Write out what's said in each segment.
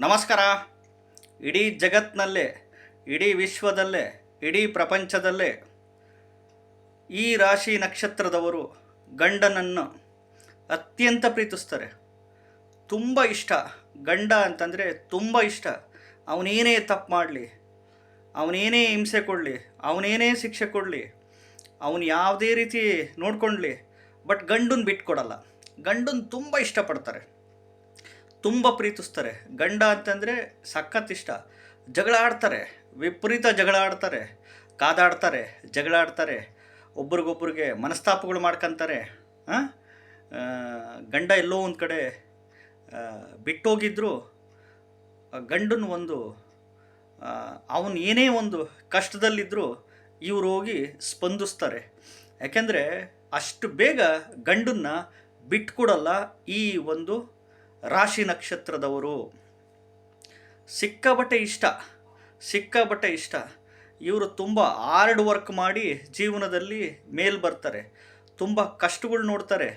ನಮಸ್ಕಾರ. ಇಡೀ ಜಗತ್ತಿನಲ್ಲೇ, ಇಡೀ ವಿಶ್ವದಲ್ಲೇ, ಇಡೀ ಪ್ರಪಂಚದಲ್ಲೇ ಈ ರಾಶಿ ನಕ್ಷತ್ರದವರು ಗಂಡನನ್ನು ಅತ್ಯಂತ ಪ್ರೀತಿಸ್ತಾರೆ. ತುಂಬ ಇಷ್ಟ. ಗಂಡ ಅಂತಂದರೆ ತುಂಬ ಇಷ್ಟ. ಅವನೇನೇ ತಪ್ಪು ಮಾಡಲಿ, ಅವನೇನೇ ಹಿಂಸೆ ಕೊಡಲಿ, ಅವನೇನೇ ಶಿಕ್ಷೆ ಕೊಡಲಿ, ಅವನು ಯಾವುದೇ ರೀತಿ ನೋಡ್ಕೊಳ್ಳಿ, ಬಟ್ ಗಂಡನ ಬಿಟ್ಕೊಡಲ್ಲ. ಗಂಡನ ತುಂಬ ಇಷ್ಟಪಡ್ತಾರೆ, ತುಂಬ ಪ್ರೀತಿಸ್ತಾರೆ. ಗಂಡ ಅಂತಂದರೆ ಸಖತ್ ಇಷ್ಟ. ಜಗಳ ಆಡ್ತಾರೆ, ವಿಪರೀತ ಜಗಳ ಆಡ್ತಾರೆ, ಕಾದಾಡ್ತಾರೆ, ಜಗಳ ಆಡ್ತಾರೆ, ಒಬ್ರಿಗೊಬ್ರಿಗೆ ಮನಸ್ತಾಪಗಳು ಮಾಡ್ಕೊತಾರೆ. ಗಂಡ ಎಲ್ಲೋ ಒಂದು ಕಡೆ ಬಿಟ್ಟೋಗಿದ್ರು ಗಂಡನ ಒಂದು ಅವನು ಏನೇ ಒಂದು ಕಷ್ಟದಲ್ಲಿದ್ದರೂ ಇವರು ಹೋಗಿ ಸ್ಪಂದಿಸ್ತಾರೆ. ಯಾಕೆಂದರೆ ಅಷ್ಟು ಬೇಗ ಗಂಡನ್ನ ಬಿಟ್ಕೊಡಲ್ಲ ಈ ಒಂದು ರಾಶಿ ನಕ್ಷತ್ರದವರು. ಸಿಕ್ಕಾಬಟ್ಟೆ ಇಷ್ಟ, ಸಿಕ್ಕಾಬಟ್ಟೆ ಇಷ್ಟ. ಇವರು ತುಂಬ ಹಾರ್ಡ್ ವರ್ಕ್ ಮಾಡಿ ಜೀವನದಲ್ಲಿ ಮೇಲ್ ಬರ್ತಾರೆ. ತುಂಬ ಕಷ್ಟಗಳು ನೋಡ್ತಾರೆ.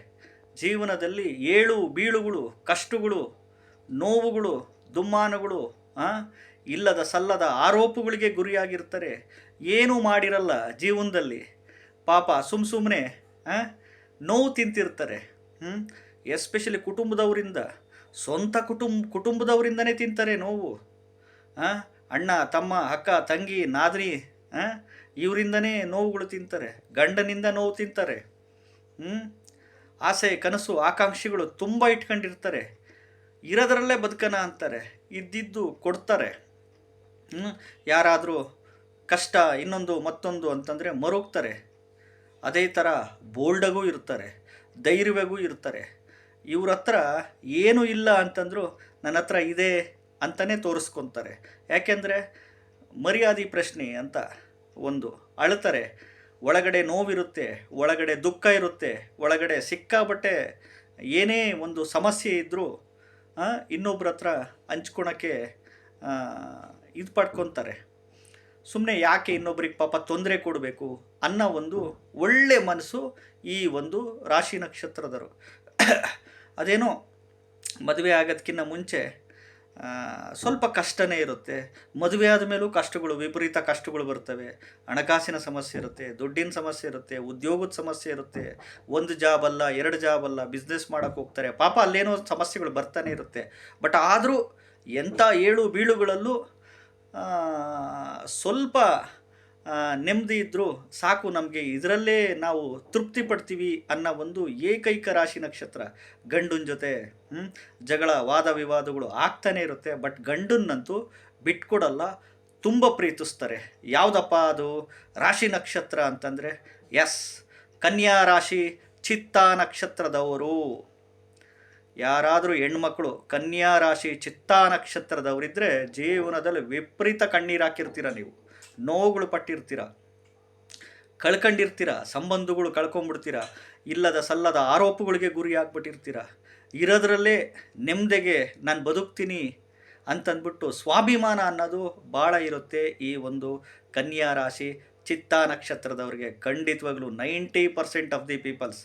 ಜೀವನದಲ್ಲಿ ಏಳು ಬೀಳುಗಳು, ಕಷ್ಟಗಳು, ನೋವುಗಳು, ದುಮ್ಮಾನಗಳು, ಇಲ್ಲದ ಸಲ್ಲದ ಆರೋಪಗಳಿಗೆ ಗುರಿಯಾಗಿರ್ತಾರೆ. ಏನೂ ಮಾಡಿರಲ್ಲ ಜೀವನದಲ್ಲಿ. ಪಾಪ ಸುಮ್ಮನೆ ನೋವು ತಿಂತಿರ್ತಾರೆ. ಎಸ್ಪೆಷಲಿ ಕುಟುಂಬದವರಿಂದ, ಸ್ವಂತ ಕುಟುಂಬದವರಿಂದನೇ ತಿಂತಾರೆ ನೋವು. ಅಣ್ಣ, ತಮ್ಮ, ಅಕ್ಕ, ತಂಗಿ, ನಾದಿನಿ, ಇವರಿಂದನೇ ನೋವುಗಳು ತಿಂತಾರೆ. ಗಂಡನಿಂದ ನೋವು ತಿಂತಾರೆ. ಆಸೆ, ಕನಸು, ಆಕಾಂಕ್ಷೆಗಳು ತುಂಬ ಇಟ್ಕೊಂಡಿರ್ತಾರೆ. ಇರೋದರಲ್ಲೇ ಬದುಕನ ಅಂತಾರೆ, ಇದ್ದಿದ್ದು ಕೊಡ್ತಾರೆ. ಯಾರಾದರೂ ಕಷ್ಟ ಇನ್ನೊಂದು ಮತ್ತೊಂದು ಅಂತಂದರೆ ಮರುಗ್ತಾರೆ. ಅದೇ ಥರ ಬೋಲ್ಡಾಗೂ ಇರ್ತಾರೆ, ಧೈರ್ಯವಾಗೂ ಇರ್ತಾರೆ. ಇವ್ರ ಹತ್ರ ಏನೂ ಇಲ್ಲ ಅಂತಂದರೂ ನನ್ನ ಹತ್ರ ಇದೆ ಅಂತಲೇ ತೋರಿಸ್ಕೊತಾರೆ. ಯಾಕೆಂದರೆ ಮರ್ಯಾದೆ ಪ್ರಶ್ನೆ ಅಂತ ಒಂದು ಅಳ್ತಾರೆ. ಒಳಗಡೆ ನೋವಿರುತ್ತೆ, ಒಳಗಡೆ ದುಃಖ ಇರುತ್ತೆ, ಒಳಗಡೆ ಸಿಕ್ಕಾಬಟ್ಟೆ ಏನೇ ಒಂದು ಸಮಸ್ಯೆ ಇದ್ದರೂ ಇನ್ನೊಬ್ರ ಹತ್ರ ಹಂಚ್ಕೊಳಕ್ಕೆ ಇದು ಪಡ್ಕೊತಾರೆ. ಸುಮ್ಮನೆ ಯಾಕೆ ಇನ್ನೊಬ್ರಿಗೆ ಪಾಪ ತೊಂದರೆ ಕೊಡಬೇಕು ಅನ್ನೋ ಒಂದು ಒಳ್ಳೆ ಮನಸ್ಸು ಈ ಒಂದು ರಾಶಿ ನಕ್ಷತ್ರದರು. ಅದೇನೋ ಮದುವೆ ಆಗೋದಕ್ಕಿಂತ ಮುಂಚೆ ಸ್ವಲ್ಪ ಕಷ್ಟನೇ ಇರುತ್ತೆ. ಮದುವೆ ಆದ ಮೇಲೂ ಕಷ್ಟಗಳು, ವಿಪರೀತ ಕಷ್ಟಗಳು ಬರ್ತವೆ. ಹಣಕಾಸಿನ ಸಮಸ್ಯೆ ಇರುತ್ತೆ, ದುಡ್ಡಿನ ಸಮಸ್ಯೆ ಇರುತ್ತೆ, ಉದ್ಯೋಗದ ಸಮಸ್ಯೆ ಇರುತ್ತೆ. ಒಂದು ಜಾಬ್ ಅಲ್ಲ, ಎರಡು ಜಾಬ್ ಅಲ್ಲ, ಬಿಸ್ನೆಸ್ ಮಾಡೋಕ್ಕೆ ಹೋಗ್ತಾರೆ. ಪಾಪ ಅಲ್ಲೇನೋ ಸಮಸ್ಯೆಗಳು ಬರ್ತಾನೆ ಇರುತ್ತೆ. ಬಟ್ ಆದರೂ ಎಂಥ ಏಳು ಬೀಳುಗಳಲ್ಲೂ ಸ್ವಲ್ಪ ನೆಮ್ಮದಿ ಇದ್ದರೂ ಸಾಕು, ನಮಗೆ ಇದರಲ್ಲೇ ನಾವು ತೃಪ್ತಿ ಪಡ್ತೀವಿ ಅನ್ನೋ ಒಂದು ಏಕೈಕ ರಾಶಿ ನಕ್ಷತ್ರ ಗಂಡನ ಜೊತೆ. ಜಗಳ, ವಾದ ವಿವಾದಗಳು ಆಗ್ತಾನೆ ಇರುತ್ತೆ. ಬಟ್ ಗಂಡನ್ನಂತೂ ಬಿಟ್ಕೊಡಲ್ಲ, ತುಂಬ ಪ್ರೀತಿಸ್ತಾರೆ. ಯಾವುದಪ್ಪ ಅದು ರಾಶಿ ನಕ್ಷತ್ರ ಅಂತಂದರೆ? ಎಸ್, ಕನ್ಯಾ ರಾಶಿ ಚಿತ್ತಾ ನಕ್ಷತ್ರದವರು. ಯಾರಾದರೂ ಹೆಣ್ಮಕ್ಳು ಕನ್ಯಾ ರಾಶಿ ಚಿತ್ತಾ ನಕ್ಷತ್ರದವರಿದ್ದರೆ ಜೀವನದಲ್ಲಿ ವಿಪರೀತ ಕಣ್ಣೀರು ಹಾಕಿರ್ತೀರ. ನೀವು ನೋವುಗಳು ಪಟ್ಟಿರ್ತೀರ, ಕಳ್ಕೊಂಡಿರ್ತೀರ, ಸಂಬಂಧಗಳು ಕಳ್ಕೊಂಬಿಡ್ತೀರ, ಇಲ್ಲದ ಸಲ್ಲದ ಆರೋಪಗಳಿಗೆ ಗುರಿ ಆಗ್ಬಿಟ್ಟಿರ್ತೀರ. ಇರೋದ್ರಲ್ಲೇ ನೆಮ್ಮದಿಗೆ ನಾನು ಬದುಕ್ತೀನಿ ಅಂತಂದ್ಬಿಟ್ಟು ಸ್ವಾಭಿಮಾನ ಅನ್ನೋದು ಭಾಳ ಇರುತ್ತೆ ಈ ಒಂದು ಕನ್ಯಾ ರಾಶಿ ಚಿತ್ತಾ ನಕ್ಷತ್ರದವ್ರಿಗೆ. ಖಂಡಿತವಾಗ್ಲೂ 90% ಆಫ್ ದಿ ಪೀಪಲ್ಸ್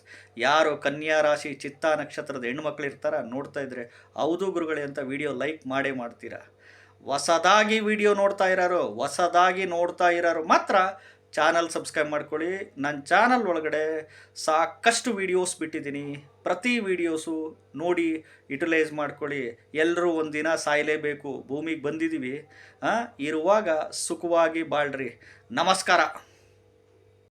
ಯಾರು ಕನ್ಯಾ ರಾಶಿ ಚಿತ್ತಾ ನಕ್ಷತ್ರದ ಹೆಣ್ಮಕ್ಳು ಇರ್ತಾರ ನೋಡ್ತಾ ಇದ್ರೆ, ಹೌದು ಗುರುಗಳೇ ಅಂತ ವಿಡಿಯೋ ಲೈಕ್ ಮಾಡೇ ಮಾಡ್ತೀರಾ. ಹೊಸದಾಗಿ ವಿಡಿಯೋ ನೋಡ್ತಾ ಇರೋರು ಮಾತ್ರ ಚಾನಲ್ ಸಬ್ಸ್ಕ್ರೈಬ್ ಮಾಡ್ಕೊಳ್ಳಿ. ನನ್ನ ಚಾನಲ್ ಒಳಗಡೆ ಸಾಕಷ್ಟು ವೀಡಿಯೋಸ್ ಬಿಟ್ಟಿದ್ದೀನಿ. ಪ್ರತಿ ವೀಡಿಯೋಸು ನೋಡಿ ಯುಟಿಲೈಸ್ ಮಾಡ್ಕೊಳ್ಳಿ. ಎಲ್ಲರೂ ಒಂದಿನ ಸಾಯಲೇಬೇಕು, ಭೂಮಿಗೆ ಬಂದಿದ್ದೀವಿ. ಇರುವಾಗ ಸುಖವಾಗಿ ಬಾಳ್ರಿ. ನಮಸ್ಕಾರ.